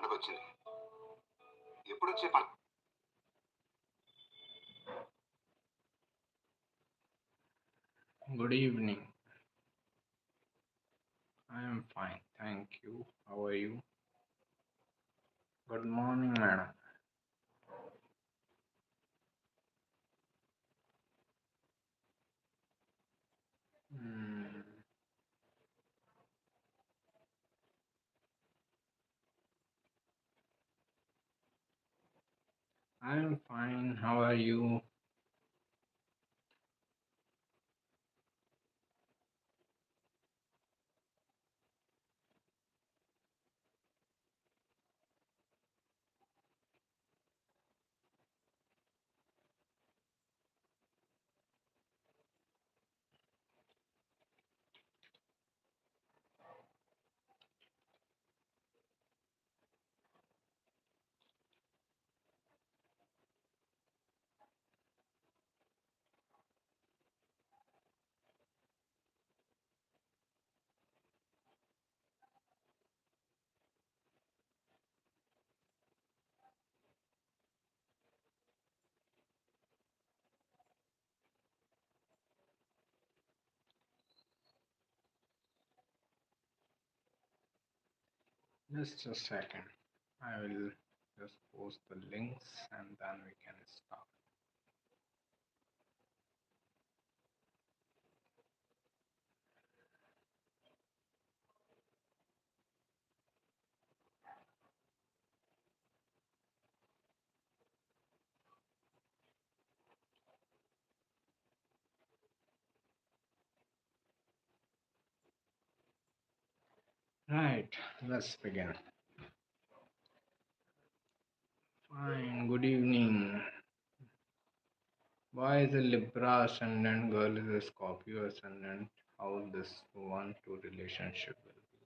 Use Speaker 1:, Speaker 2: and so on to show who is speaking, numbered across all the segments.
Speaker 1: పండగొచ్చింది. ఎప్పుడొచ్చే పం Good evening. I am fine, thank you. How are you? Good morning, madam. Hmm, I am fine. How are you? Just a second. I will just post the links and then we can start. Right, let's begin. Fine, good evening. Boy is a Libra ascendant, girl is a Scorpio ascendant. How this one to relationship will be.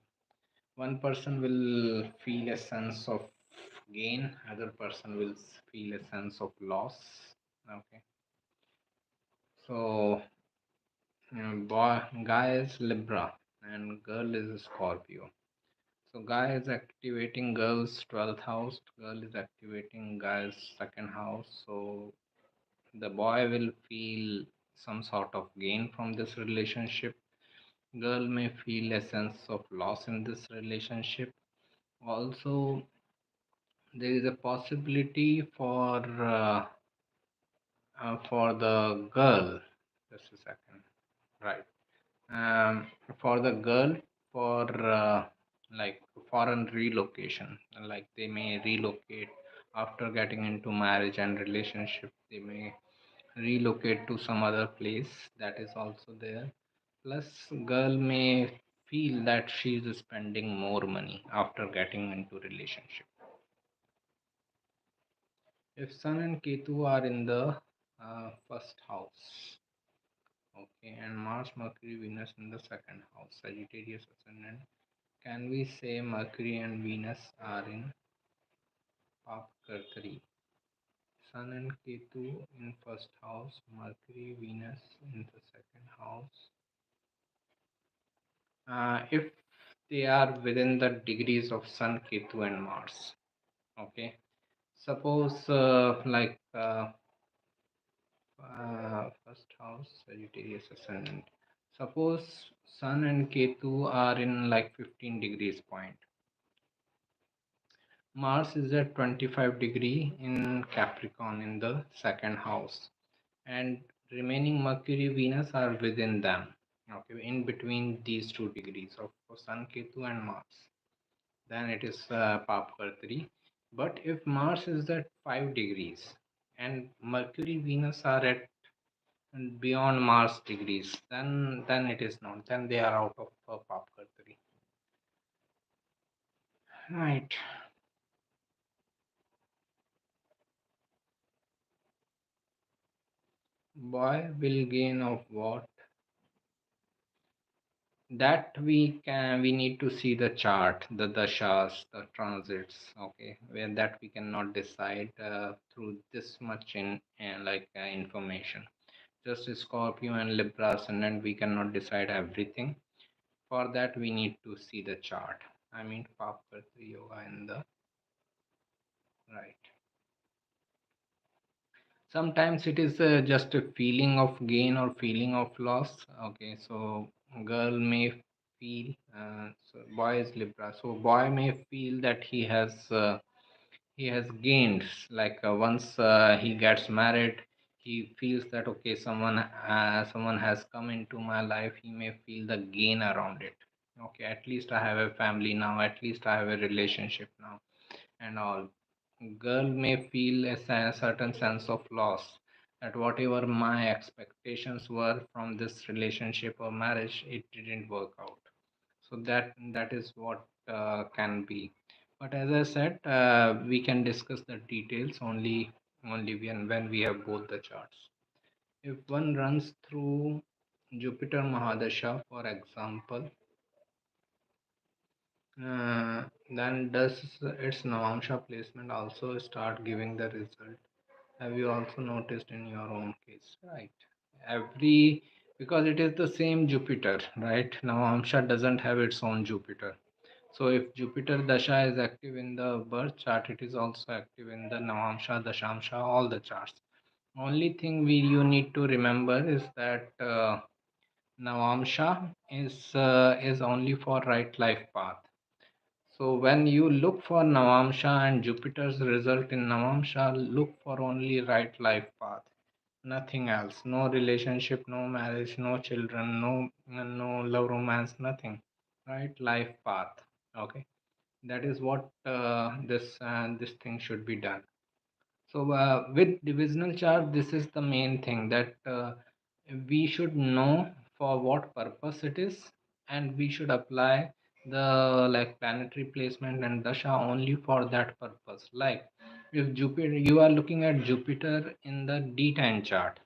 Speaker 1: One person will feel a sense of gain, other person will feel a sense of loss. Okay. So boy guy is Libra and girl is Scorpio. So guy is activating girl's 12th house, girl is activating guy's second house. So the boy will feel some sort of gain from this relationship. Girl may feel a sense of loss in this relationship. Also, there is a possibility for the girl. Just a second. Right. For the girl, for like foreign relocation, like they may relocate after getting into marriage and relationship. They may relocate to some other place that is also there. Plus, girl may feel that she is spending more money after getting into relationship. If Sun and Ketu are in the first house, okay, and Mars, Mercury, Venus in the second house, Sagittarius ascendant, can we say Mercury and Venus are in Papkartari? Sun and Ketu in first house, Mercury, Venus in the second house. If they are within the degrees of Sun, Ketu, and Mars, okay. Suppose first house, Sagittarius ascendant. Suppose Sun and Ketu are in like 15 degrees point. Mars is at 25 degree in Capricorn in the second house, and remaining Mercury, Venus are within them. Okay, in between these 2 degrees of Sun, Ketu, and Mars. Then it is Papkartri. But if Mars is at 5 degrees and Mercury, Venus are at beyond Mars degrees, then it is not. Then they are out of Papkartri. Right. Boy will gain of what? That we need to see the chart, the dashas, the transits. Okay, where that we cannot decide through this much information. Just Scorpio and Libra ascendant, we cannot decide everything. For that, we need to see the chart. I mean, Papkartri yoga in the right? Sometimes it is just a feeling of gain or feeling of loss. Okay, so girl may feel, so boy is Libra, so boy may feel that he has gained, like once he gets married, he feels that okay, someone has come into my life. He may feel the gain around it. Okay, at least I have a family now, at least I have a relationship now, and all. Girl may feel a certain sense of loss, that whatever my expectations were from this relationship or marriage, it didn't work out. So that is what can be. But as I said, we can discuss the details only when we have both the charts. If one runs through Jupiter Mahadasha, for example, then does its Navamsha placement also start giving the result? Have you also noticed in your own case? Right. Every, because it is the same Jupiter, right? Navamsha doesn't have its own Jupiter. So if Jupiter Dasha is active in the birth chart, it is also active in the Navamsha, Dashamsha, all the charts. Only thing you need to remember is that Navamsha is only for right life path. So when you look for Navamsha and Jupiter's result in Navamsha, look for only right life path, nothing else. No relationship, no marriage, no children, no love romance, nothing. Right life path. Okay, that is what this thing should be done. So with divisional chart, this is the main thing, that we should know for what purpose it is, and we should apply the like planetary placement and dasha only for that purpose. Like if Jupiter, you are looking at Jupiter in the D10 chart,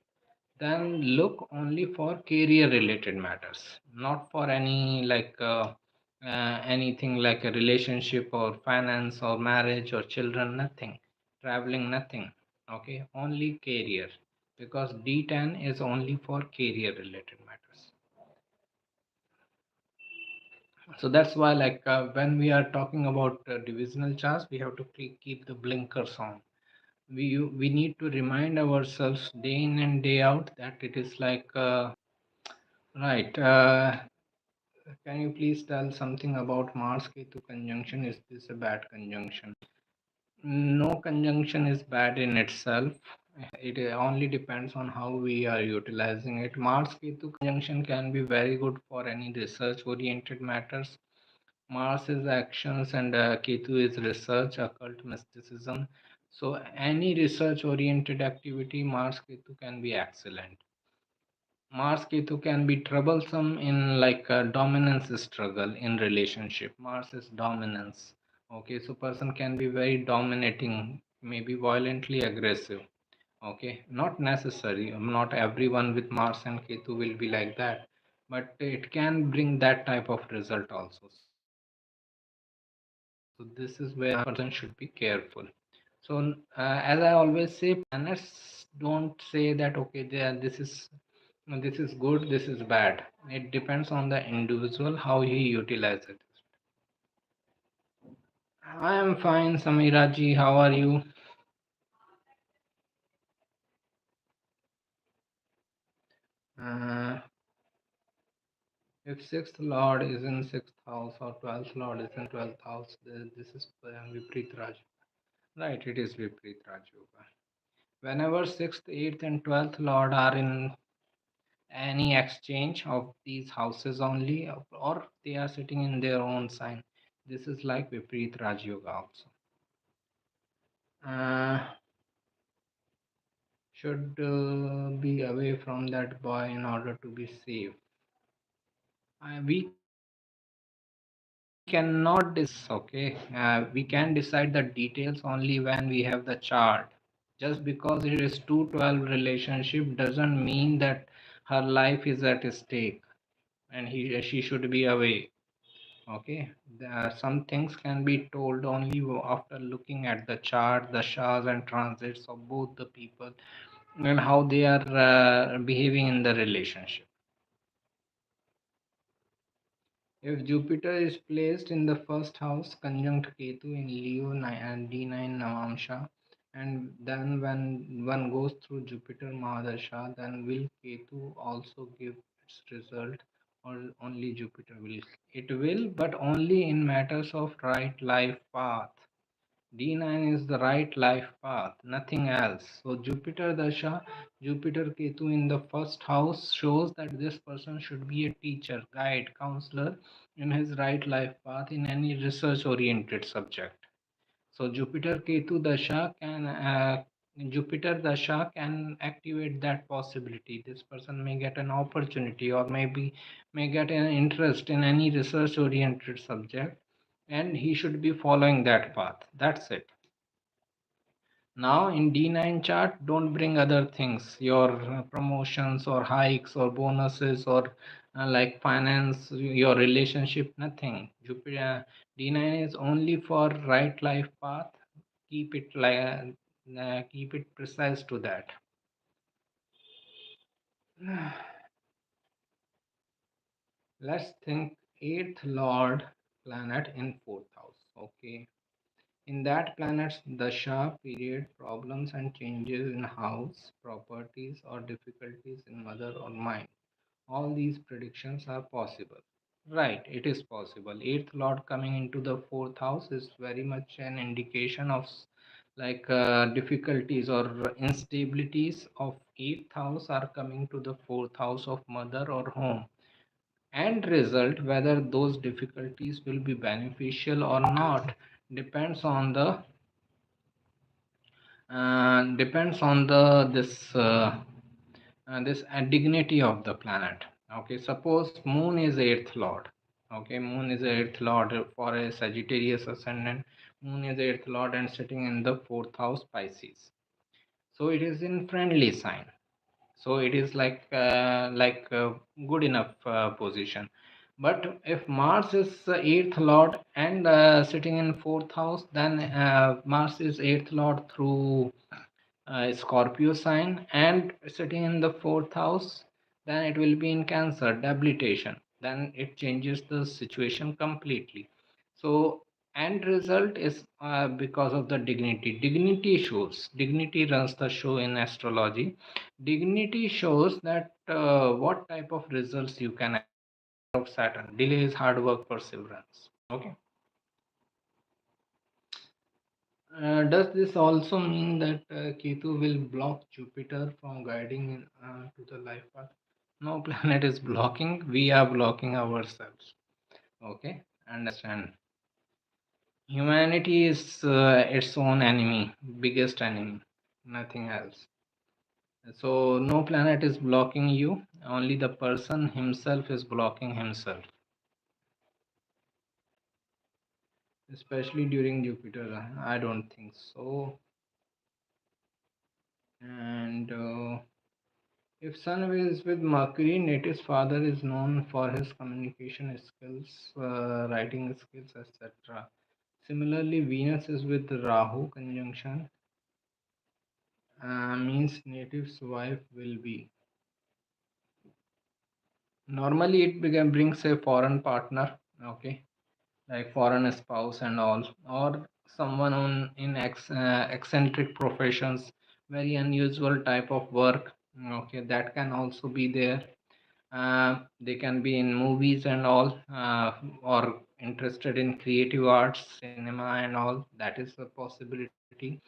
Speaker 1: then look only for career related matters, not for any anything like a relationship or finance or marriage or children, nothing, traveling, nothing. Okay, only career, because D10 is only for career related matters. So that's why, like when we are talking about divisional charts, we have to keep the blinkers on. We need to remind ourselves day in and day out that it is like right. Can you please tell something about Mars Ketu conjunction? Is this a bad conjunction? No conjunction is bad in itself. It only depends on how we are utilizing it. Mars Ketu conjunction can be very good for any research oriented matters. Mars is actions and Ketu is research, occult mysticism. So, any research oriented activity, Mars Ketu can be excellent. Mars Ketu can be troublesome in like a dominance struggle in relationship. Mars is dominance. Okay, so person can be very dominating, maybe violently aggressive. Okay, not necessary. Not everyone with Mars and Ketu will be like that, but it can bring that type of result also. So this is where person should be careful. So as I always say, planets don't say that okay, this is good, this is bad. It depends on the individual how he utilizes it. I am fine, Samiraji. How are you? Uh, if sixth lord is in sixth house or 12th lord is in 12th house, this is Viprit Raj. Right, it is Viprit Raj Yoga. Whenever sixth, eighth, and 12th lord are in any exchange of these houses only, or they are sitting in their own sign, this is like Viprit Raj Yoga also. Uh, should be away from that boy in order to be safe. We cannot okay. We can decide the details only when we have the chart. Just because it is 212 relationship doesn't mean that her life is at stake and she should be away. Okay, some things can be told only after looking at the chart, the shas and transits of both the people, and how they are behaving in the relationship. If Jupiter is placed in the first house conjunct Ketu in Leo and D9 Navamsha, and then when one goes through Jupiter Mahadasha, then will Ketu also give its result, or only Jupiter will? It will, but only in matters of right life path. D9 is the right life path, nothing else. So Jupiter Dasha, Jupiter Ketu in the first house shows that this person should be a teacher, guide, counselor in his right life path in any research oriented subject. So Jupiter Dasha can activate that possibility. This person may get an opportunity, or maybe may get an interest in any research oriented subject, and he should be following that path. That's it. Now in D9 chart, don't bring other things, your promotions or hikes or bonuses or like finance, your relationship, nothing. Jupiter D9 is only for right life path. Keep it keep it precise to that. Let's think eighth lord planet in fourth house. Okay. In that planet's dasha period, problems and changes in house, properties, or difficulties in mother or mind. All these predictions are possible. Right, it is possible. Eighth lord coming into the fourth house is very much an indication of difficulties or instabilities of eighth house are coming to the fourth house of mother or home. End result, whether those difficulties will be beneficial or not, depends on the depends on the this dignity of the planet. Okay, suppose moon is eighth lord. Okay, moon is eighth lord for a Sagittarius ascendant. Moon is eighth lord and sitting in the fourth house Pisces, so it is in friendly sign. So it is good enough position. But if Mars is eighth lord and sitting in fourth house, then Mars is eighth lord through Scorpio sign and sitting in the fourth house, then it will be in Cancer, debilitation. Then it changes the situation completely. So, end result is because of the dignity. Dignity shows, dignity runs the show in astrology. Dignity shows that what type of results you can have of Saturn. Delay is hard work, perseverance. Okay. Does this also mean that Ketu will block Jupiter from guiding to the life path? No planet is blocking. We are blocking ourselves. Okay, understand. Humanity is its own enemy, biggest enemy, nothing else. So no planet is blocking you. Only the person himself is blocking himself, especially during Jupiter. I don't think so. And if Sun is with Mercury, Native's father is known for his communication skills, writing skills, etc. Similarly, Venus is with Rahu conjunction, means Native's wife will be. Normally, it brings a foreign partner, okay, like foreign spouse and all, or someone in eccentric professions, very unusual type of work, okay, that can also be there. They can be in movies and all, or interested in creative arts, cinema and all. That is a possibility.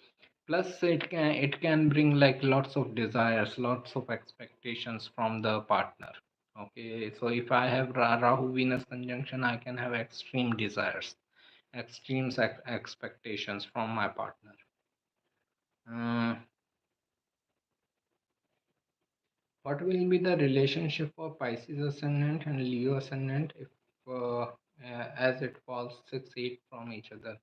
Speaker 1: Plus, it can bring like lots of desires, lots of expectations from the partner. Okay, so if I have Rahu Venus conjunction, I can have extreme desires, extreme expectations from my partner. Uh, What will be the relationship for Pisces ascendant and Leo ascendant if as it falls 6-8 from each other?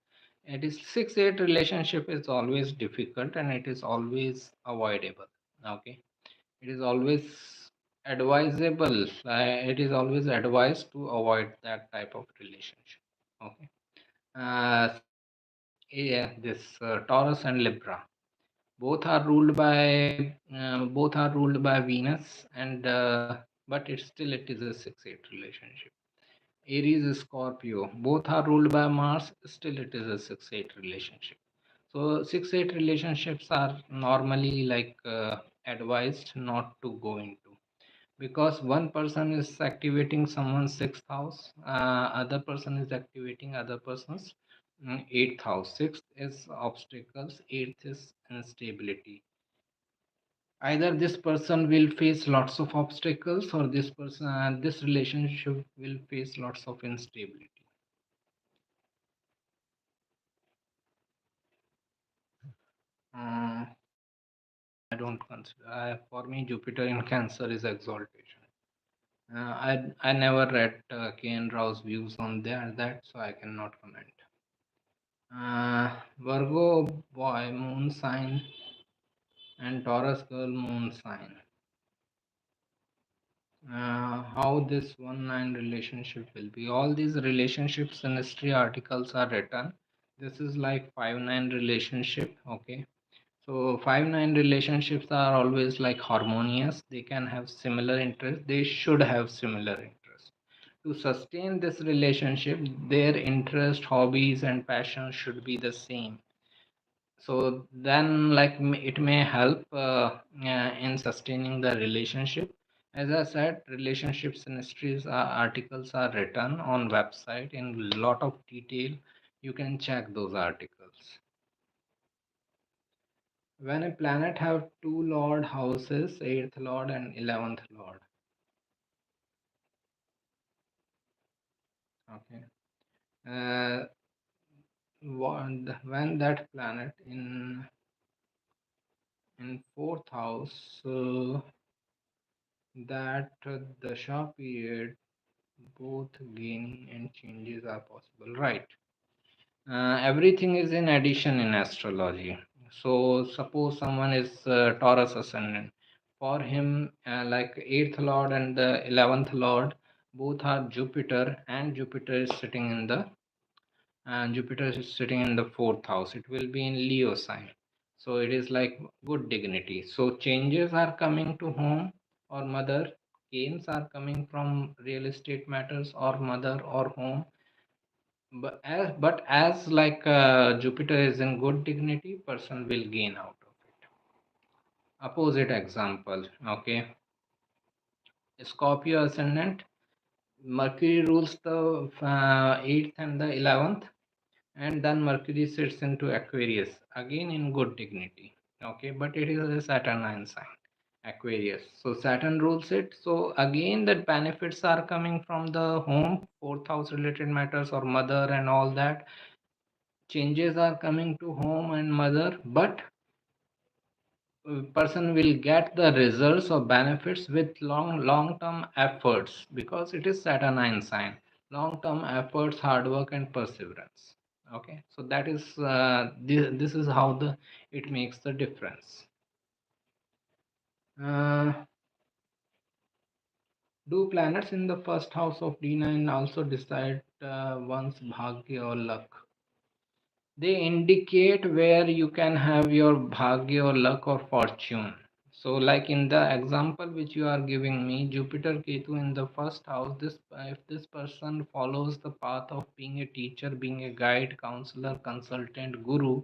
Speaker 1: It is 6-8 relationship is always difficult and it is always avoidable. Okay, it is always advisable. It is always advised to avoid that type of relationship. Okay, uh, yeah, this Taurus and Libra both are ruled by Venus, and but it is a 6-8 relationship. Aries, Scorpio, both are ruled by Mars, still it is a 6-8 relationship. So 6-8 relationships are normally advised not to go into, because one person is activating someone's sixth house, other person is activating other person's eighth house. Sixth is obstacles, eighth is instability. Either this person will face lots of obstacles, or this relationship will face lots of instability. uh, I don't consider, for me Jupiter in Cancer is exaltation. I never read K.N. Rao's views on that, so I cannot comment. Virgo boy moon sign and Taurus girl moon sign. How this 1-9 relationship will be? All these relationships in history articles are written. This is like 5-9 relationship. Okay, so 5-9 relationships are always like harmonious. They can have similar interests. They should have similar interests. To sustain this relationship, their interest, hobbies, and passions should be the same. So then it may help in sustaining the relationship. As I said, relationships in histories articles are written on website in lot of detail. You can check those articles. When a planet have two lord houses, eighth lord and 11th lord. Okay, uh, when that planet in fourth house, that the Dasha period, both gaining and changes are possible, right? Everything is in addition in astrology. So suppose someone is Taurus ascendant. For him, like eighth lord and the 11th lord, both are Jupiter, and Jupiter is sitting in the fourth house. It will be in Leo sign. So it is like good dignity. So changes are coming to home or mother. Gains are coming from real estate matters or mother or home. But as Jupiter is in good dignity, person will gain out of it. Opposite example, okay. Scorpio ascendant, Mercury rules the 8th and the 11th, and then Mercury sits into Aquarius, again in good dignity. Okay, but it is a Saturnine sign, Aquarius. So Saturn rules it. So again, the benefits are coming from the home, fourth house related matters or mother and all that. Changes are coming to home and mother, but person will get the results or benefits with long term efforts, because it is Saturnine sign. Long term efforts, hard work, and perseverance. Okay, so that is this is how the it makes the difference. uh, do planets in the first house of D9 also decide one's bhagya or luck? They indicate where you can have your bhagya or luck or fortune. So like in the example which you are giving me, Jupiter Ketu in the first house, this if this person follows the path of being a teacher, being a guide, counselor, consultant, guru,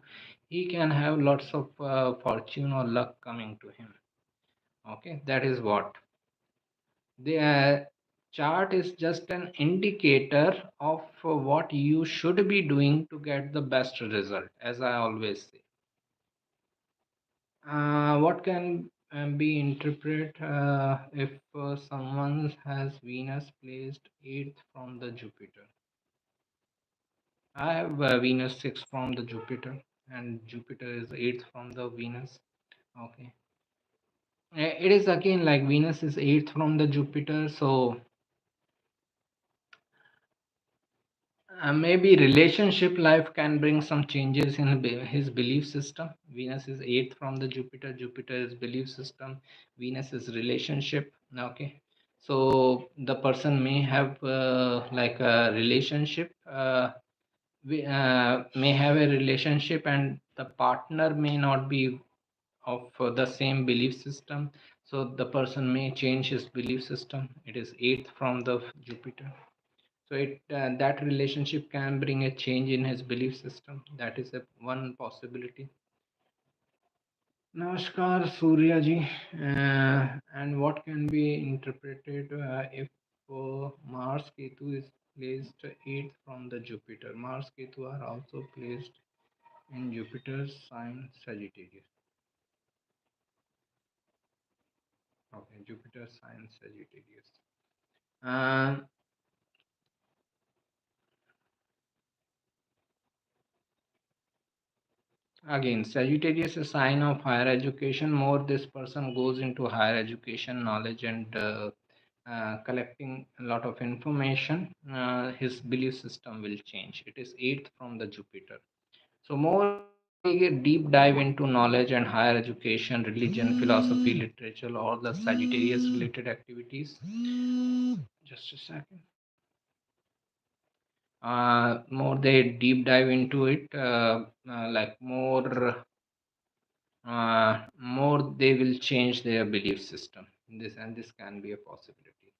Speaker 1: he can have lots of fortune or luck coming to him. Okay, that is what the chart is just an indicator of what you should be doing to get the best result, as I always say. What can be interpreted if someone has Venus placed 8th from the Jupiter? I have Venus 6th from the Jupiter, and Jupiter is 8th from the Venus. Okay. It is again like Venus is 8th from the Jupiter, so maybe relationship life can bring some changes in his belief system. Venus is 8th from the Jupiter. Jupiter is belief system. Venus is relationship. Okay. So the person may have like a relationship. May have a relationship, and the partner may not be of the same belief system. So the person may change his belief system. It is 8th from the Jupiter. So that relationship can bring a change in his belief system. That is a one possibility. Namaskar, Surya ji. And what can be interpreted if Mars Ketu is placed eighth from the Jupiter? Mars Ketu are also placed in Jupiter's sign Sagittarius. Okay, Jupiter sign Sagittarius. Uh, Again, Sagittarius is a sign of higher education. More this person goes into higher education, knowledge, and collecting a lot of information, his belief system will change. It is eighth from the Jupiter. So more they get deep dive into knowledge and higher education, religion, philosophy, literature, all the Sagittarius related activities. Just a second. More they deep dive into it, like more they will change their belief system. This can be a possibility.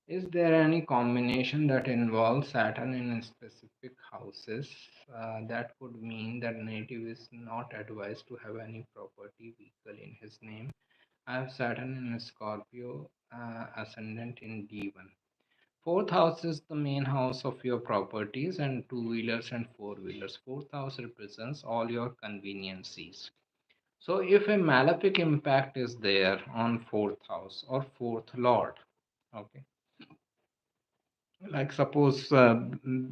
Speaker 1: Is there any combination that involves Saturn in specific houses? That could mean that native is not advised to have any property vehicle in his name. I have Saturn in Scorpio, ascendant in D1. Fourth house is the main house of your properties and two wheelers and four wheelers. Fourth house represents all your conveniences. So, if a malefic impact is there on fourth house or fourth lord, okay, like suppose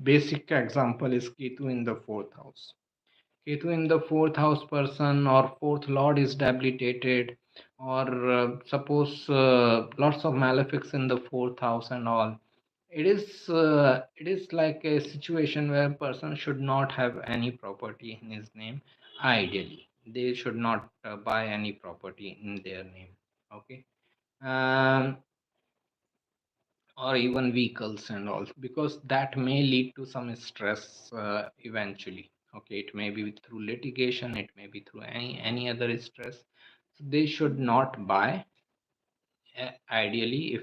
Speaker 1: basic example is Ketu in the fourth house. Ketu in the fourth house person or fourth lord is debilitated, or suppose lots of malefics in the fourth house and all. It is like a situation where person should not have any property in his name. Ideally, they should not buy any property in their name. Okay. Um, or even vehicles and all, because that may lead to some stress eventually. Okay, it may be through litigation, it may be through any other stress. So they should not buy. Ideally,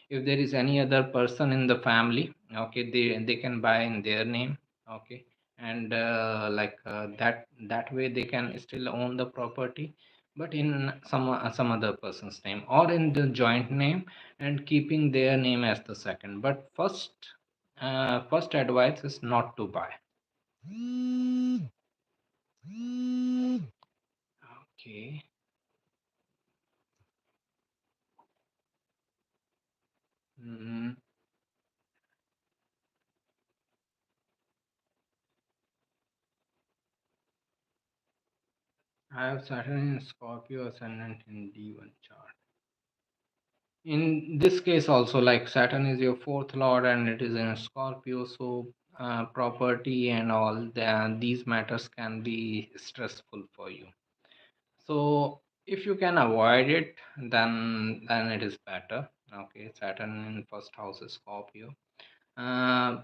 Speaker 1: if there is any other person in the family, okay, they can buy in their name. Okay. And that way they can still own the property, but in some other person's name or in the joint name, and keeping their name as the second. But first advice is not to buy. Okay. Mm, I have Saturn in Scorpio ascendant in D1 chart. In this case also, like Saturn is your fourth lord and it is in Scorpio, so property and all these matters can be stressful for you. So if you can avoid it, then it is better. Okay, Saturn in first house is Scorpio. uh,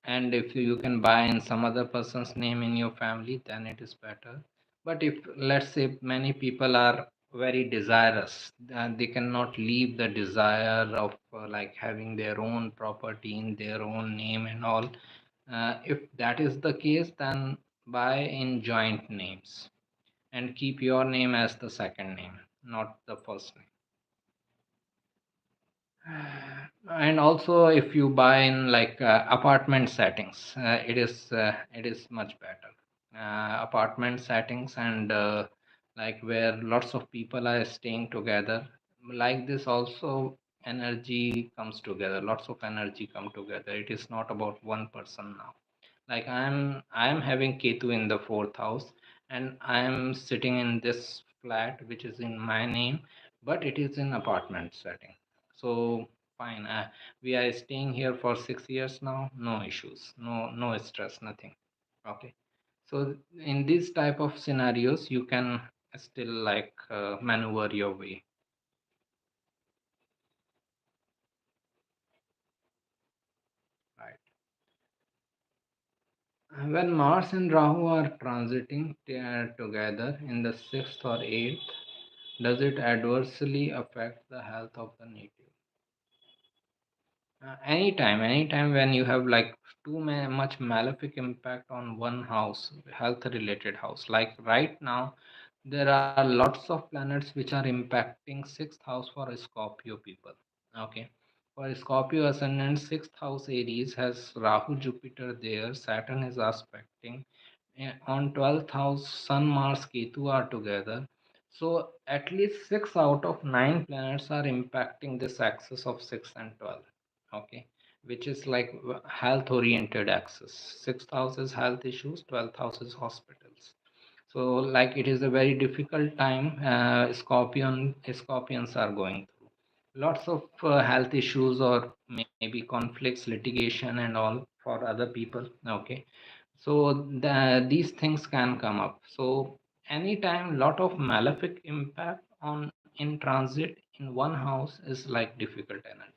Speaker 1: and if you can buy in some other person's name in your family, then it is better. But if, let's say, many people are very desirous, they cannot leave the desire of like having their own property in their own name and all. If that is the case, then buy in joint names and keep your name as the second name, not the first name. And also, if you buy in like apartment settings, it is much better. Apartment settings, and like where lots of people are staying together, like this also, energy comes together, lots of energy come together. It is not about one person now. Like I'm having Ketu in the fourth house, and I'm sitting in this flat which is in my name, but it is in apartment setting. So fine, we are staying here for 6 years now, no issues, no stress, nothing. Okay. So in these type of scenarios, you can still like maneuver your way. Right. When Mars and Rahu are transiting together in the sixth or eighth, does it adversely affect the health of the native? Anytime when you have like much malefic impact on one house, health related house, like right now there are lots of planets which are impacting sixth house for Scorpio people. Okay, for Scorpio ascendant, sixth house Aries has Rahu Jupiter there, Saturn is aspecting. On 12th house, Sun Mars Ketu are together. So at least 6 out of 9 planets are impacting this axis of 6 and 12. Okay, which is like health oriented axis. Sixth house is health issues, 12th house is hospitals. So like it is a very difficult time scorpions are going through. Lots of health issues or maybe conflicts, litigation and all for other people. Okay, so these things can come up. So anytime lot of malefic impact on in transit in one house is like difficult energy.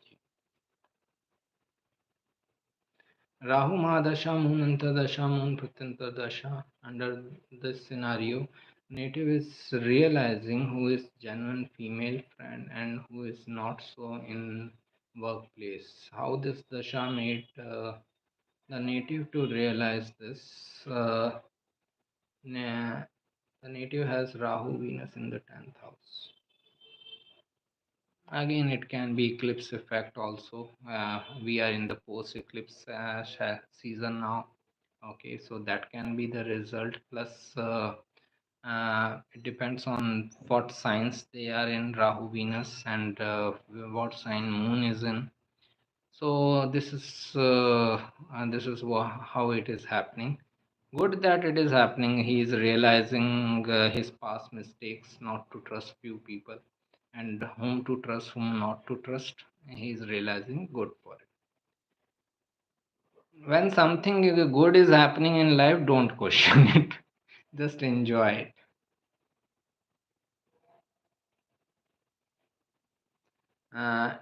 Speaker 1: Rahu Mahadasha, Moon Antardasha, Moon Pratyantardasha. Under this scenario, native is realizing who is genuine female friend and who is not so in workplace. How this dasha made the native to realize this? Nah, the native has Rahu Venus in the 10th house. Again, it can be eclipse effect also. We are in the post eclipse season now. Okay, so that can be the result. Plus, it depends on what signs they are in, Rahu Venus, and what sign Moon is in. So this is how it is happening. Good that it is happening. He is realizing his past mistakes, not to trust few people, and whom to trust, whom not to trust. He is realizing good for it. When something good is happening in life, don't question it. Just enjoy it.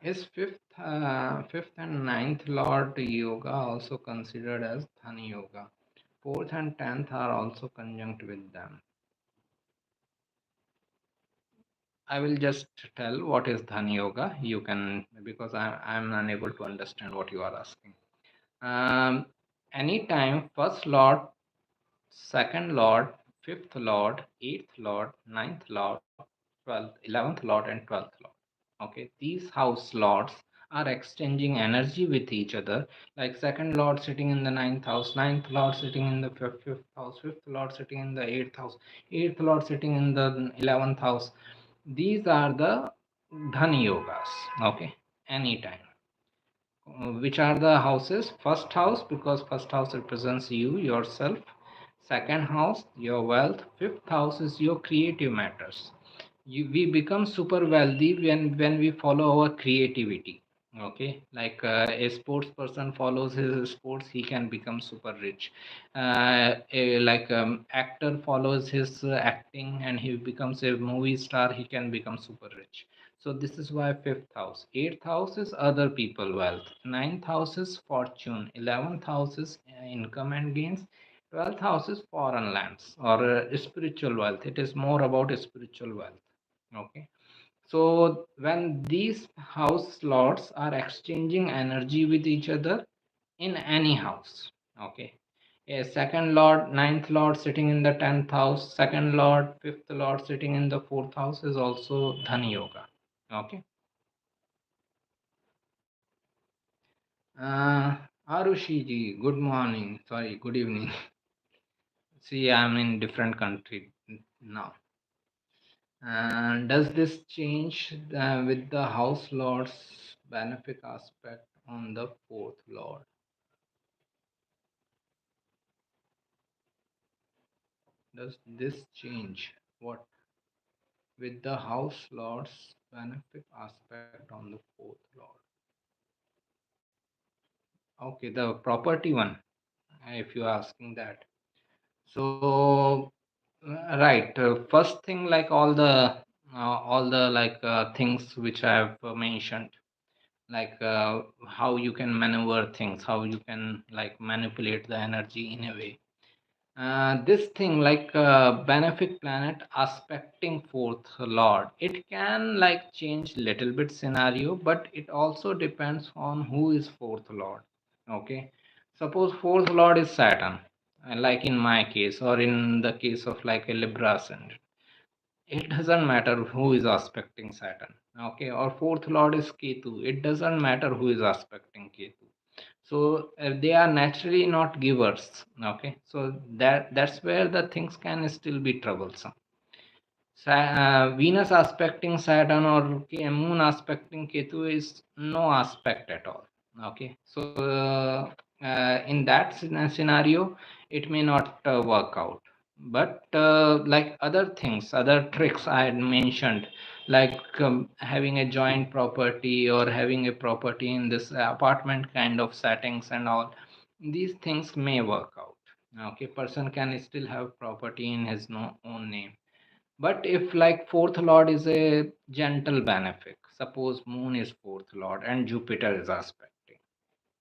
Speaker 1: Is fifth and ninth Lord Yoga also considered as Dhani Yoga? Fourth and tenth are also conjunct with them. I will just tell what is Dhani Yoga. You can, because I'm unable to understand what you are asking. Um, Anytime first Lord, second Lord, fifth Lord, eighth Lord, ninth Lord, 12th, 11th Lord, and 12th Lord. Okay, these house lords are exchanging energy with each other. Like second Lord sitting in the ninth house, ninth Lord sitting in the fifth house, fifth Lord sitting in the eighth house, eighth Lord sitting in the 11th house. These are the Dhani yogas. Okay, anytime. Which are the houses? First house, because first house represents you yourself. Second house, your wealth. Fifth house is your creative matters. We become super wealthy when we follow our creativity. Okay, like a sports person follows his sports, he can become super rich. Like actor follows his acting and he becomes a movie star, he can become super rich. So this is why fifth house. Eighth house is other people wealth. Ninth house is fortune. 11th house is income and gains. 12th house is foreign lands or spiritual wealth. It is more about spiritual wealth. Okay. So when these house lords are exchanging energy with each other in any house, okay. A second lord, ninth lord sitting in the 10th house, second lord, fifth lord sitting in the fourth house is also Dhani Yoga. Okay. Uh, Arushi ji, good morning. Sorry, good evening. See, I'm in different country now. Does this change with the house lord's benefic aspect on the fourth lord? Does this change what with the house lord's benefic aspect on the fourth lord? Okay, the property one, if you're asking that. So, right, first thing, like all the like things which I have mentioned, like how you can maneuver things, how you can like manipulate the energy in a way. This thing like benefic planet aspecting fourth lord, it can like change little bit scenario, but it also depends on who is fourth lord. Okay, suppose fourth lord is Saturn, like in my case, or in the case of like a Libra ascendant, it doesn't matter who is aspecting Saturn. Okay, or fourth lord is Ketu, it doesn't matter who is aspecting Ketu. So they are naturally not givers. Okay, so that's where the things can still be troublesome. Venus aspecting Saturn or Moon aspecting Ketu is no aspect at all. Okay, so in that scenario, it may not work out. But like other things, other tricks I had mentioned, like having a joint property or having a property in this apartment kind of settings and all, these things may work out. Okay, person can still have property in his own name. But if like fourth lord is a gentle benefic, suppose moon is fourth lord and Jupiter is aspecting,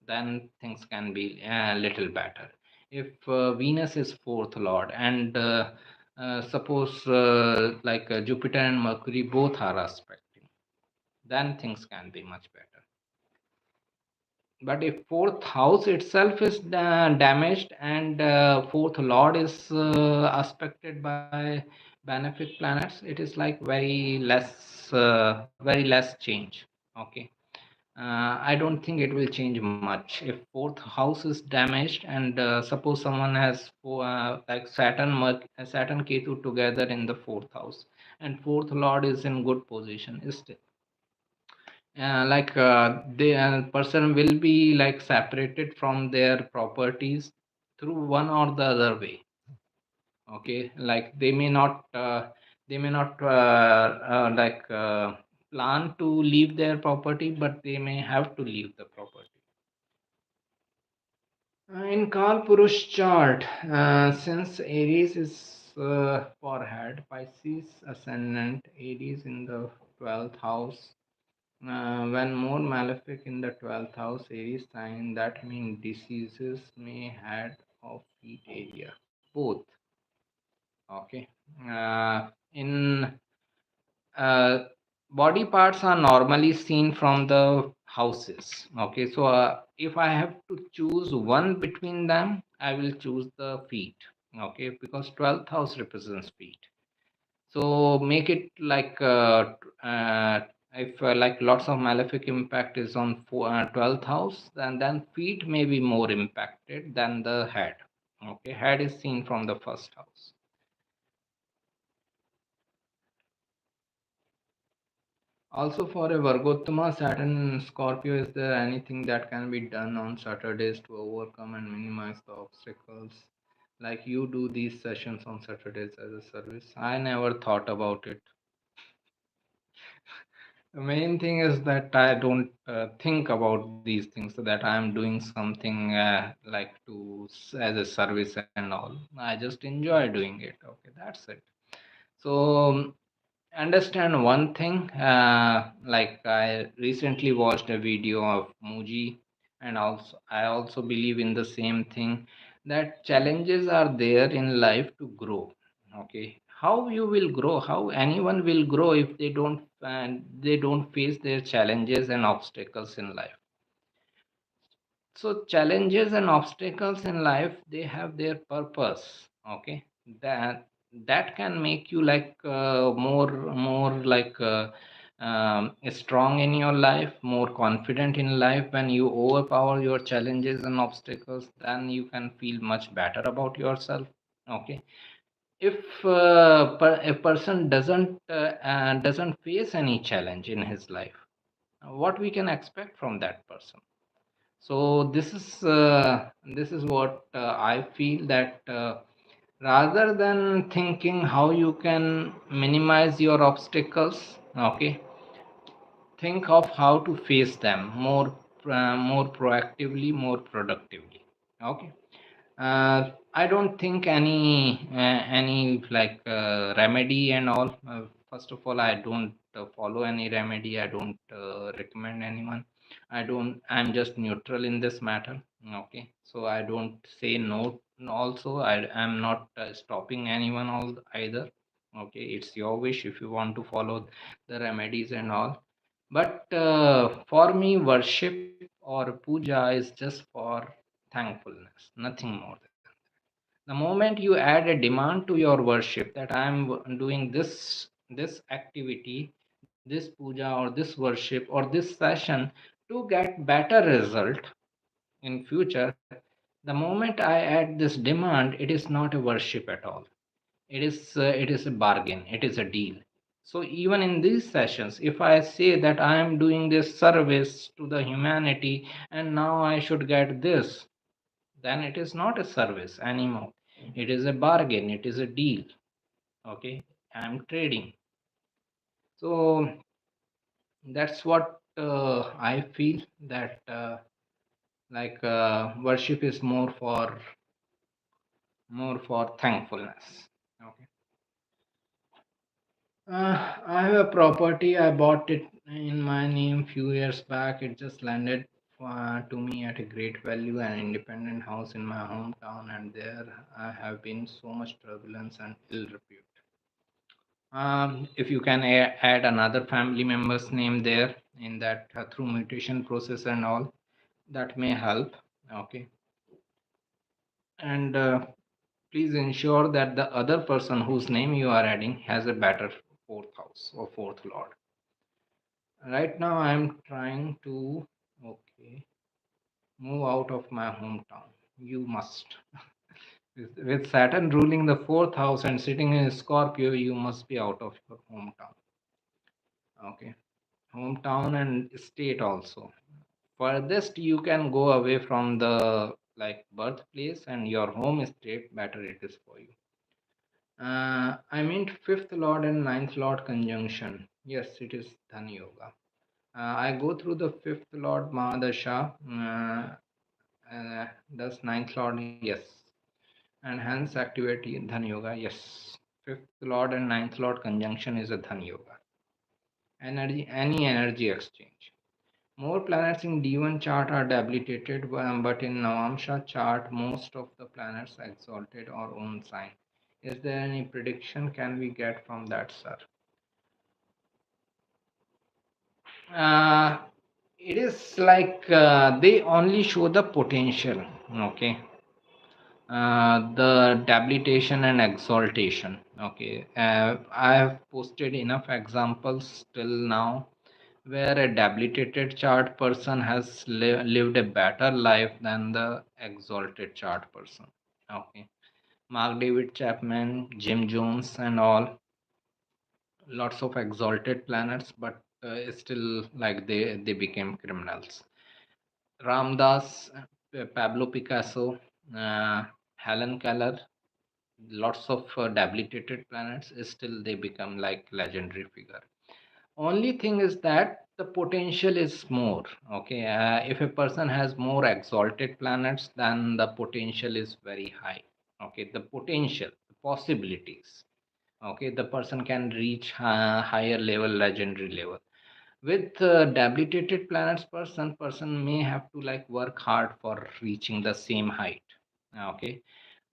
Speaker 1: then things can be a little better. If Venus is fourth lord and suppose Jupiter and Mercury both are aspecting, then things can be much better. But if fourth house itself is damaged and fourth lord is aspected by benefic planets, it is like very less change. Okay, I don't think it will change much if fourth house is damaged and suppose someone has like Saturn Ketu together in the fourth house and fourth lord is in good position. Is the person will be like separated from their properties through one or the other way. Okay, like they may not plan to leave their property, but they may have to leave the property. In Kal Purush chart, since Aries is forehead, Pisces ascendant, Aries in the 12th house. When more malefic in the 12th house, Aries sign, that means diseases may head of feet area. Both. Okay. In body parts are normally seen from the houses. Okay. So if I have to choose one between them, I will choose the feet. Okay. Because 12th house represents feet. So make it like if like lots of malefic impact is on 12th house, then feet may be more impacted than the head. Okay, head is seen from the first house. Also for a Vargottama Saturn in Scorpio, is there anything that can be done on Saturdays to overcome and minimize the obstacles? Like you do these sessions on Saturdays as a service. I never thought about it. The main thing is that I don't think about these things, so that I am doing something like as a service and all. I just enjoy doing it. Okay, that's it. So understand one thing. Like I recently watched a video of Muji, and also I also believe in the same thing, that challenges are there in life to grow. Okay, how you will grow, how anyone will grow if they don't face their challenges and obstacles in life. So challenges and obstacles in life, they have their purpose. Okay, that can make you like more like strong in your life, more confident in life. When you overpower your challenges and obstacles, then you can feel much better about yourself. Okay, if a person doesn't face any challenge in his life, what we can expect from that person? So this is what I feel, that rather than thinking how you can minimize your obstacles, okay, think of how to face them more proactively, more productively. Okay. I don't think any remedy and all First of all, I don't follow any remedy. I don't recommend anyone. I'm just neutral in this matter. Okay, so I don't say no. Also, I am not stopping anyone all either. Okay, it's your wish if you want to follow the remedies and all. But for me, worship or puja is just for thankfulness, nothing more. The moment you add a demand to your worship that I am doing this activity, this puja or this worship or this session to get better result in future, the moment I add this demand, it is not a worship at all. It is a bargain, it is a deal. So even in these sessions, if I say that I am doing this service to the humanity and now I should get this, then it is not a service anymore. It is a bargain, it is a deal. Okay, I'm trading. So that's what I feel, that worship is more for thankfulness. Okay. I have a property. I bought it in my name few years back. It just landed to me at a great value, an independent house in my hometown, and there I have been so much turbulence and ill repute. If you can add another family member's name there in that through mutation process and all, that may help. Okay, and please ensure that the other person whose name you are adding has a better fourth house or fourth lord. Right now, I'm trying to, okay, move out of my hometown. You must. With Saturn ruling the fourth house and sitting in Scorpio, you must be out of your hometown. Okay, hometown and state also. Furthest you can go away from the like birthplace and your home state, better it is for you. I meant fifth lord and ninth lord conjunction. Yes, it is Dhan Yoga. I go through the fifth lord Mahadasha. Does ninth lord? Yes. And hence activity Dhan Yoga. Yes. Fifth lord and ninth lord conjunction is a Dhan Yoga. Any energy exchange. More planets in D1 chart are debilitated, but in Navamsha chart, most of the planets exalted or own sign. Is there any prediction can we get from that, sir? Uh, it is like they only show the potential. Okay, the debilitation and exaltation. Okay, I have posted enough examples till now where a debilitated chart person has lived a better life than the exalted chart person. Okay, Mark David Chapman, Jim Jones, and all, lots of exalted planets, but still like they became criminals. Ramdas, Pablo Picasso, Helen Keller, lots of debilitated planets, still they become like legendary figure. Only thing is that the potential is more. Okay, if a person has more exalted planets, then the potential is very high. Okay, the potential, the possibilities. Okay, the person can reach higher level, legendary level. With debilitated planets, person may have to like work hard for reaching the same height. Okay,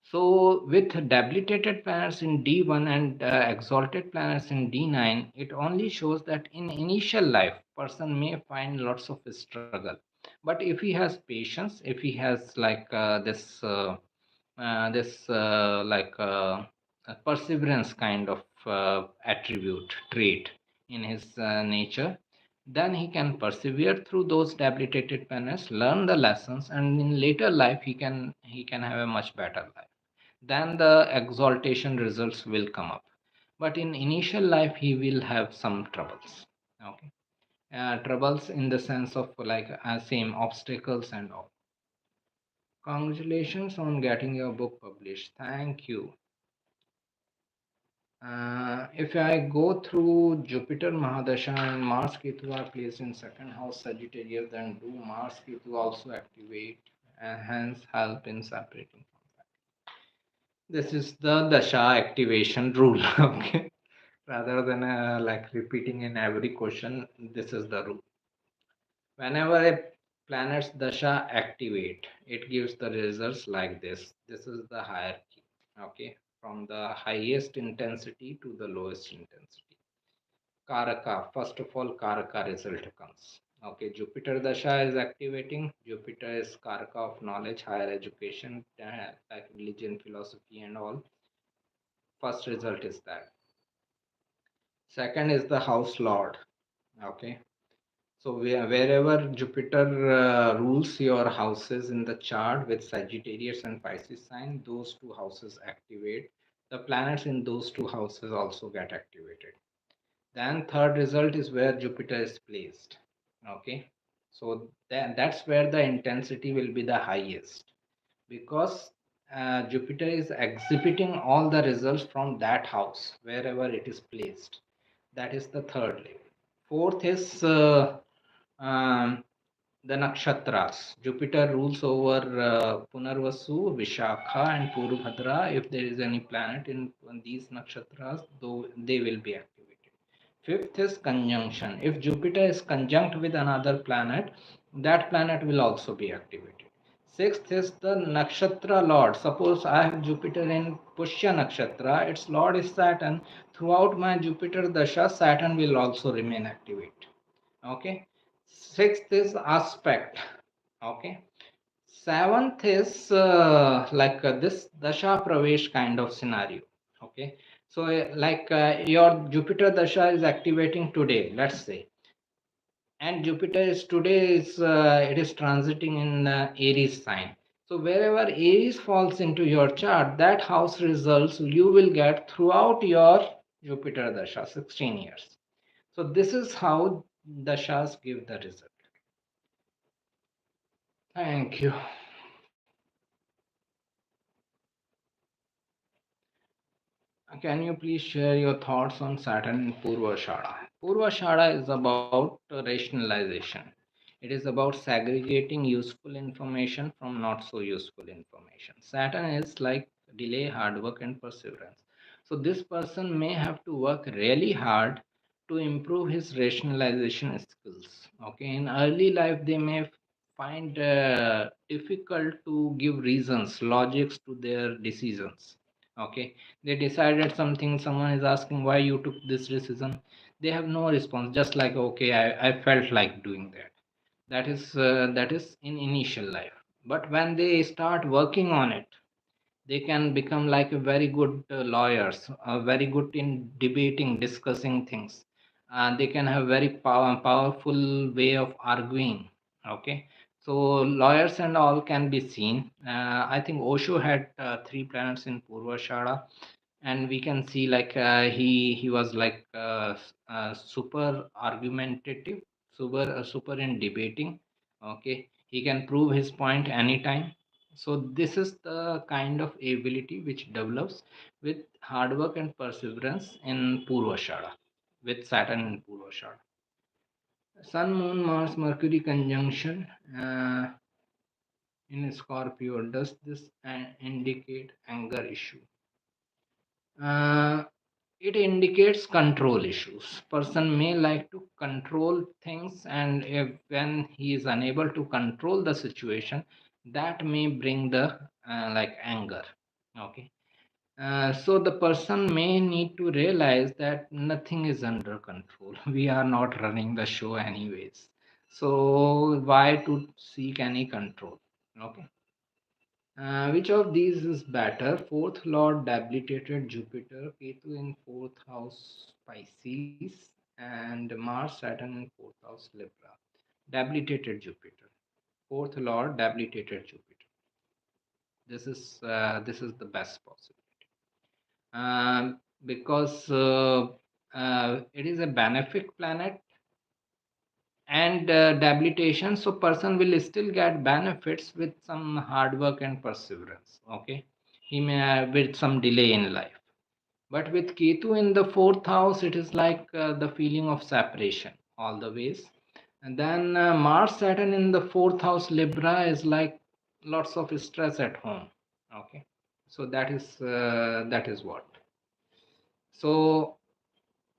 Speaker 1: so with debilitated planets in D1 and exalted planets in D9, it only shows that in initial life, person may find lots of struggle. But if he has patience, if he has like a perseverance kind of attribute trait in his nature, then he can persevere through those debilitated planets, learn the lessons, and in later life he can have a much better life. Then the exaltation results will come up, but in initial life he will have some troubles. Okay, troubles in the sense of like same obstacles and all. Congratulations on getting your book published. Thank you. If I go through Jupiter Mahadasha and Mars Ketu are placed in second house Sagittarius, then do Mars Ketu also activate and hence help in separating from that? This is the Dasha activation rule. Okay. Rather than like repeating in every question, this is the rule. Whenever a planet's dasha activate, it gives the results like this. This is the hierarchy. Okay, from the highest intensity to the lowest intensity. Karaka, first of all, Karaka result comes. Okay, Jupiter dasha is activating. Jupiter is Karaka of knowledge, higher education, like religion, philosophy, and all. First result is that. Second is the house lord. Okay, so wherever Jupiter rules your houses in the chart with Sagittarius and Pisces sign, those two houses activate. The planets in those two houses also get activated. Then third result is where Jupiter is placed. Okay, so that's where the intensity will be the highest, because Jupiter is exhibiting all the results from that house wherever it is placed. That is the third level. Fourth is um, the nakshatras. Jupiter rules over Punarvasu, Vishakha, and Purubhadra. If there is any planet in these nakshatras, though they will be activated. Fifth is conjunction. If Jupiter is conjunct with another planet, that planet will also be activated. Sixth is the nakshatra lord. Suppose I have Jupiter in Pushya nakshatra, its lord is Saturn. Throughout my Jupiter dasha, Saturn will also remain activated. Okay. Sixth is aspect. Okay. Seventh is this dasha pravesh kind of scenario. Okay, so your Jupiter dasha is activating today, let's say, and Jupiter is today is it is transiting in Aries sign. So wherever Aries falls into your chart, that house results you will get throughout your Jupiter dasha 16 years. So this is how dashas give the result. Thank you. Can you please share your thoughts on Saturn in Purvashada? Purvashada is about rationalization. It is about segregating useful information from not so useful information. Saturn is like delay, hard work, and perseverance. So, this person may have to work really hard to improve his rationalization skills. Okay, in early life, they may find difficult to give reasons, logics to their decisions. Okay, they decided something, someone is asking why you took this decision, they have no response, just like okay, I felt like doing that. That is in initial life, but when they start working on it, they can become like a very good lawyers, very good in debating, discussing things. They can have very powerful way of arguing. Okay, so lawyers and all can be seen. I think Osho had three planets in Purvashada, and we can see like he was like super argumentative, super in debating. Okay, he can prove his point anytime. So this is the kind of ability which develops with hard work and perseverance in Purvashada, with Saturn in Purvashada. Sun, Moon, Mars, Mercury conjunction in Scorpio. Does this indicate anger issue? Uh, it indicates control issues. Person may like to control things, and if when he is unable to control the situation, that may bring the like anger. Okay, so the person may need to realize that nothing is under control. We are not running the show anyways, so why to seek any control? Okay. Which of these is better? Fourth lord debilitated Jupiter, Ketu in fourth house Pisces, and Mars, Saturn in fourth house Libra. Debilitated Jupiter. Fourth lord debilitated Jupiter. This is the best possibility. Because it is a benefic planet and debilitation, so person will still get benefits with some hard work and perseverance. Okay, he may have with some delay in life, but with Ketu in the fourth house, it is like the feeling of separation all the ways. And then Mars Saturn in the fourth house Libra is like lots of stress at home. Okay, so that is what. So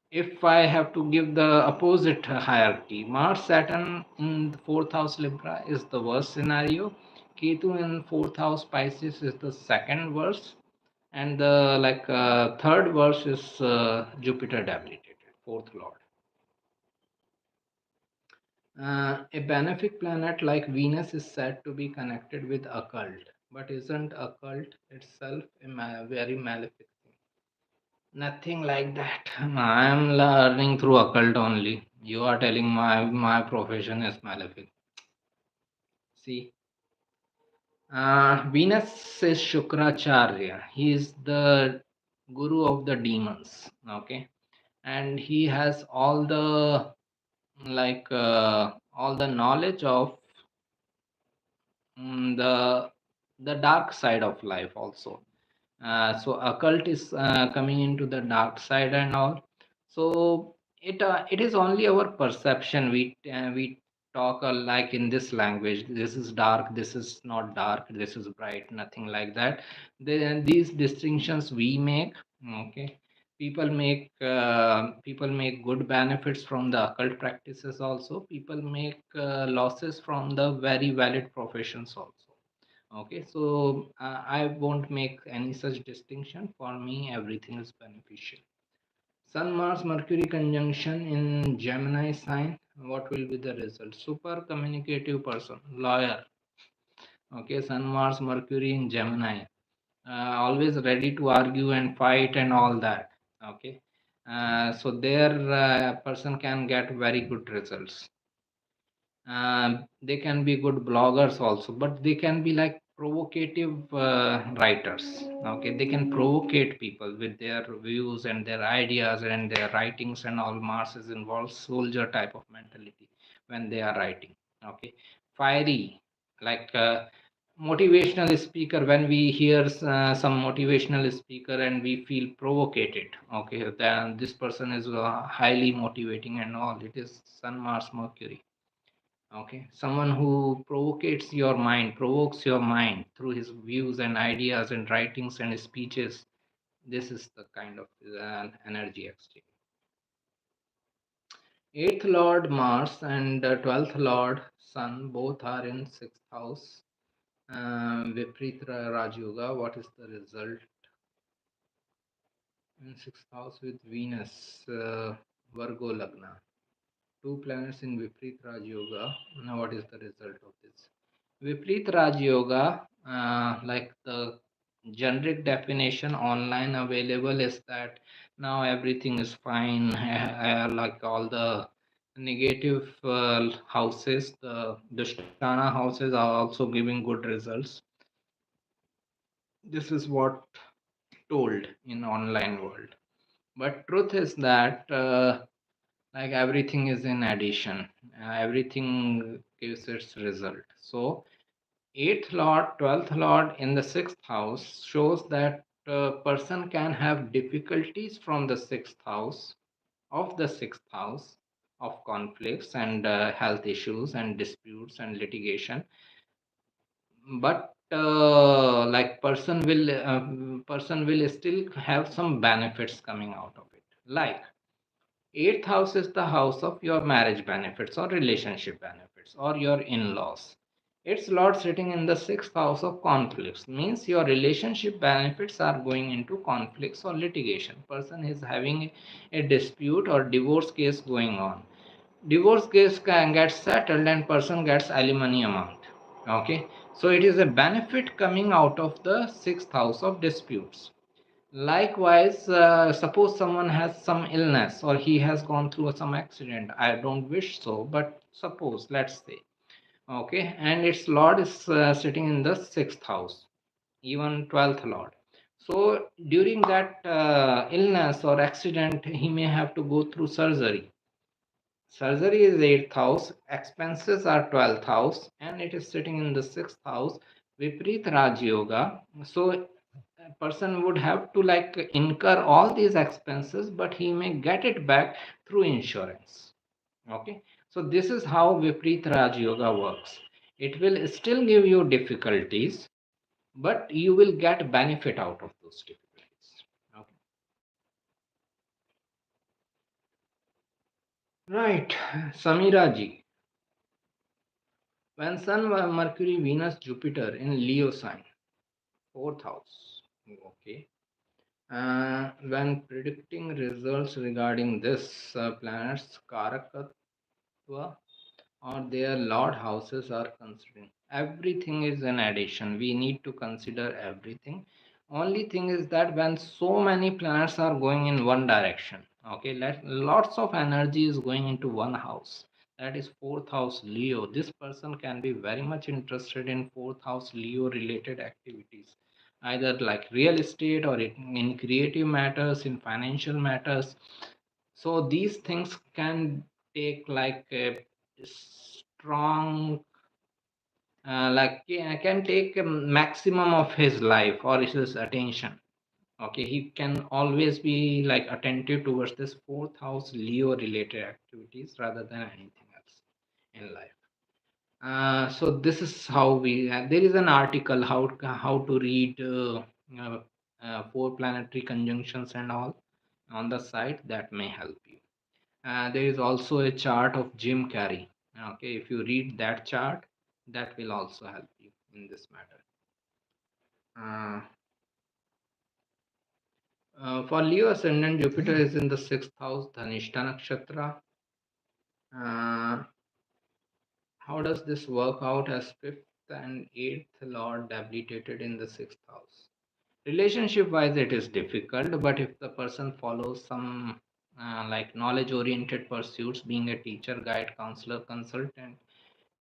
Speaker 1: If I have to give the opposite hierarchy, Mars Saturn in the fourth house Libra is the worst scenario. Ketu in fourth house Pisces is the second worst, and the third worst is Jupiter debilitated, fourth lord. A benefic planet like Venus is said to be connected with occult, but isn't occult itself a very malefic thing? Nothing like that. I am learning through occult only. You are telling my profession is malefic. See, Venus is Shukracharya. He is the guru of the demons. Okay, and he has all the knowledge of the dark side of life also. So occult is coming into the dark side and all. So it is only our perception. We talk like in this language. This is dark. This is not dark. This is bright. Nothing like that. These distinctions we make. Okay. People make good benefits from the occult practices also. People make losses from the very valid professions also. Okay, so I won't make any such distinction. For me, everything is beneficial. Sun Mars Mercury conjunction in Gemini sign. What will be the result? Super communicative person, lawyer. Okay, Sun Mars Mercury in Gemini. Always ready to argue and fight and all that. Okay, so their person can get very good results. They can be good bloggers also, but they can be like provocative writers. Okay, they can provocate people with their views and their ideas and their writings and all. Mars is involved soldier type of mentality when they are writing. Okay, fiery, like motivational speaker. When we hear some motivational speaker and we feel provocated, okay, then this person is highly motivating and all. It is Sun Mars Mercury. Okay, someone who provokes your mind through his views and ideas and writings and speeches. This is the kind of energy exchange. Eighth Lord Mars and 12th Lord Sun both are in sixth house. Vipritra Raj Yoga. What is the result in sixth house with Venus, Virgo Lagna? Two planets in Vipreet Raj Yoga. Now, what is the result of this? Vipreet Raj Yoga, like the generic definition online available, is that now everything is fine. Like all the negative houses, the Dushtana houses are also giving good results. This is what told in online world. But truth is that like everything is in addition, everything gives its result. So 8th lord 12th lord in the 6th house shows that person can have difficulties from the 6th house of the 6th house of conflicts and health issues and disputes and litigation. But like person will still have some benefits coming out of it. Like eighth house is the house of your marriage benefits or relationship benefits or your in-laws. Its Lord sitting in the sixth house of conflicts means your relationship benefits are going into conflicts or litigation. Person is having a dispute or divorce case going on. Divorce case can get settled and person gets alimony amount. Okay, so it is a benefit coming out of the sixth house of disputes. Likewise, suppose someone has some illness or he has gone through some accident. I don't wish so, but suppose, let's say, okay, and its Lord is sitting in the sixth house, even 12th Lord. So during that illness or accident, he may have to go through surgery. Surgery is 8th house, expenses are 12th house, and it is sitting in the 6th house, Vipreet Raj Yoga. So a person would have to like incur all these expenses, but he may get it back through insurance. Okay, so this is how Vipreet Raj Yoga works. It will still give you difficulties, but you will get benefit out of those difficulties. Okay. Right, Samira ji. When Sun, Mercury, Venus, Jupiter in Leo sign, fourth house. Okay. When predicting results regarding this planet's Karakatva or their lord houses are considering. Everything is an addition. We need to consider everything. Only thing is that when so many planets are going in one direction, okay, lots of energy is going into one house. That is fourth house Leo. This person can be very much interested in fourth house Leo related activities, either like real estate or in creative matters, in financial matters. So these things can take like a strong like can take a maximum of his life or his attention. Okay, he can always be like attentive towards this fourth house Leo related activities rather than anything else in life. So this is how we there is an article how to read uh, four planetary conjunctions and all on the site that may help you. There is also a chart of Jim Carrey. Okay, if you read that chart, that will also help you in this matter. Uh, for Leo ascendant, Jupiter is in the sixth house, Dhanishta Nakshatra. Uh, how does this work out as fifth and eighth lord debilitated in the sixth house? Relationship wise, it is difficult, but if the person follows some like knowledge oriented pursuits, being a teacher, guide, counselor, consultant,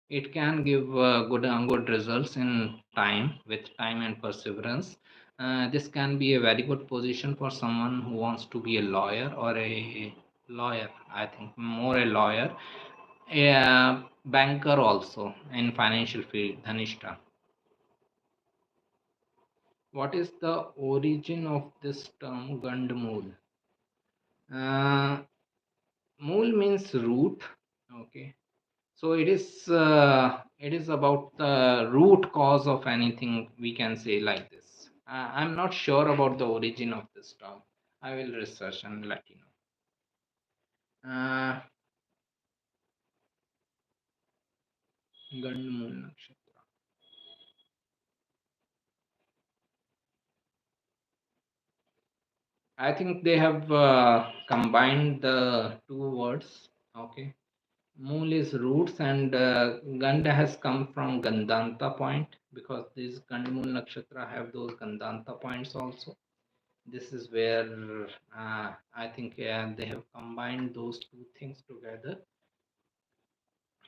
Speaker 1: it can give good results in time with time and perseverance. This can be a very good position for someone who wants to be a lawyer or a lawyer. I think more a lawyer, a banker also in financial field. Dhanishta. What is the origin of this term Gandmool? Uh, Mool means root. Okay. So it is about the root cause of anything, we can say like this. I'm not sure about the origin of this term. I will research and let you know. Gandmool Nakshatra. I think they have combined the two words. Okay. Mool is roots and Ganda has come from Gandanta point because these Gandmool Nakshatra have those Gandanta points also. This is where I think they have combined those two things together.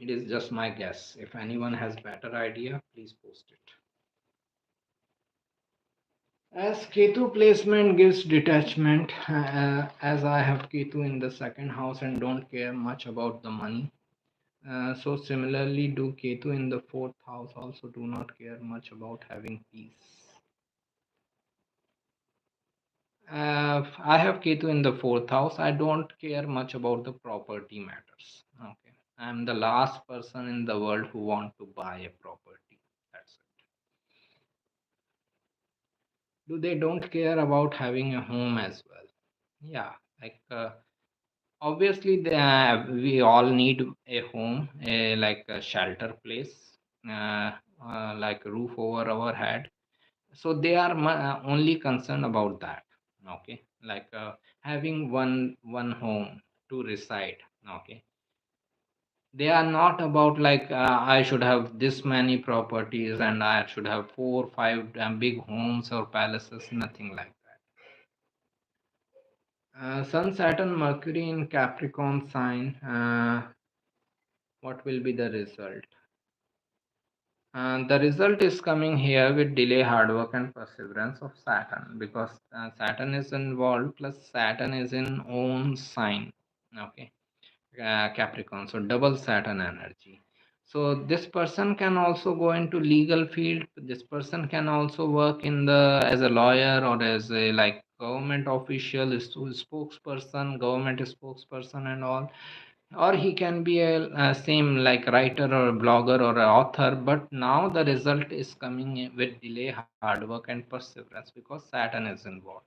Speaker 1: It is just my guess. If anyone has better idea, please post it. As Ketu placement gives detachment, as I have Ketu in the second house and don't care much about the money. So similarly, do Ketu in the fourth house also do not care much about having peace. I have Ketu in the fourth house. I don't care much about the property matters. Okay. I'm the last person in the world who want to buy a property. That's it. Do they don't care about having a home as well? Yeah. Like obviously, we all need a home, like a shelter place, like a roof over our head. So they are only concerned about that. Okay, like having one home to reside. Okay, they are not about like I should have this many properties and I should have 4 5 big homes or palaces, nothing like that. Sun, Saturn, Mercury in Capricorn sign, what will be the result? The result is coming here with delay, hard work, and perseverance of Saturn because Saturn is involved, plus Saturn is in own sign. Okay, Capricorn, so double Saturn energy. So this person can also go into legal field. This person can also work in the as a lawyer or as a like government official, spokesperson, government spokesperson, and all, or he can be a same like writer or blogger or a author, but now the result is coming with delay, hard work, and perseverance because Saturn is involved,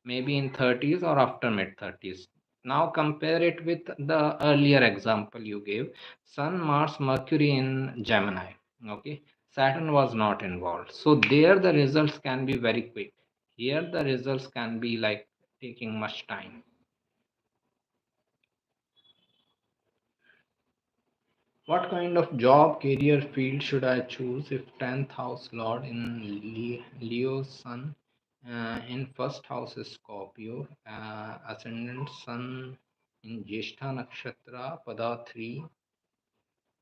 Speaker 1: maybe in 30s or after mid 30s. Now compare it with the earlier example you gave. Sun, Mars, Mercury in Gemini. Okay. Saturn was not involved. So there the results can be very quick. Here the results can be like taking much time. What kind of job career field should I choose if 10th house Lord in Leo Sun, in first house is Scorpio, ascendant Sun in Jyeshtha Nakshatra, Pada 3.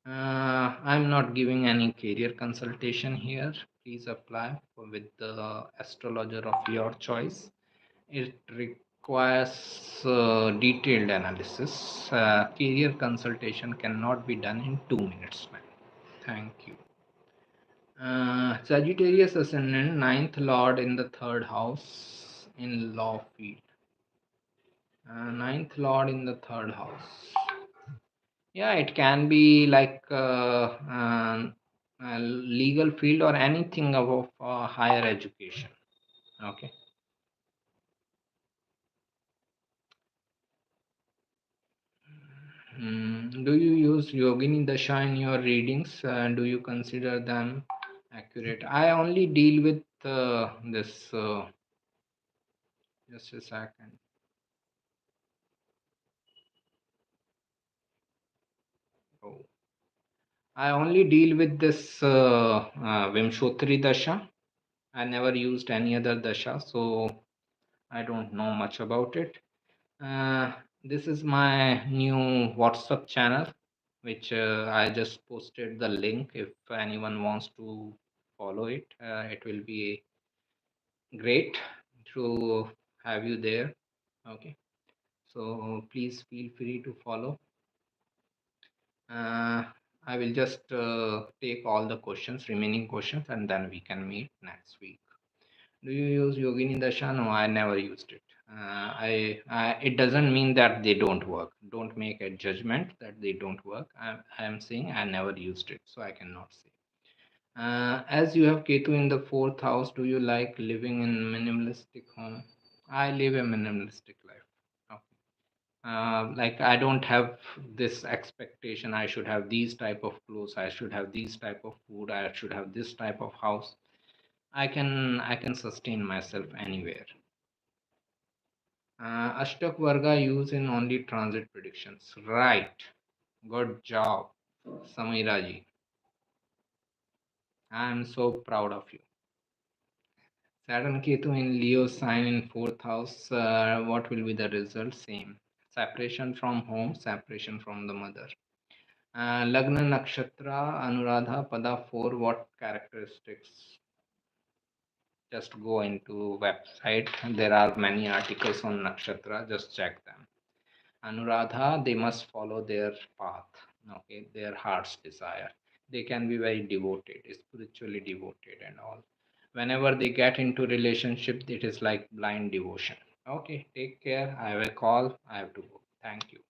Speaker 1: I'm not giving any career consultation here. Please apply with the astrologer of your choice. It requires detailed analysis. Career consultation cannot be done in 2 minutes, man. Thank you. Sagittarius ascendant, ninth lord in the third house in law field. Ninth lord in the third house. Yeah, it can be like legal field or anything above higher education. Okay. Do you use Yogini Dasha in your readings? Do you consider them accurate? I only deal with this. Just a second. Oh. I only deal with this Vimshotri Dasha. I never used any other Dasha, so I don't know much about it. Uh, this is my new WhatsApp channel, which I just posted the link. If anyone wants to follow it, it will be great to have you there. Okay, so please feel free to follow. Uh, I will just take all the questions, remaining questions, and then we can meet next week. Do you use Yogini Dasha? No, I never used it. It doesn't mean that they don't work. Don't make a judgment that they don't work. I am saying I never used it, so I cannot say. As you have Ketu in the fourth house, do you like living in minimalistic home? I live a minimalistic life. Okay. Like I don't have this expectation. I should have these type of clothes. I should have these type of food. I should have this type of house. I can sustain myself anywhere. Ashtak Varga use in only transit predictions. Right. Good job, Samiraji. I am so proud of you. Saturn Ketu in Leo sign in fourth house. What will be the result? Same. Separation from home, separation from the mother. Lagna Nakshatra, Anuradha, Pada 4. What characteristics? Just go into website. There are many articles on Nakshatra. Just check them. Anuradha, they must follow their path, okay, their heart's desire. They can be very devoted, spiritually devoted, and all. Whenever they get into relationship, it is like blind devotion. Okay, take care. I have a call. I have to go. Thank you.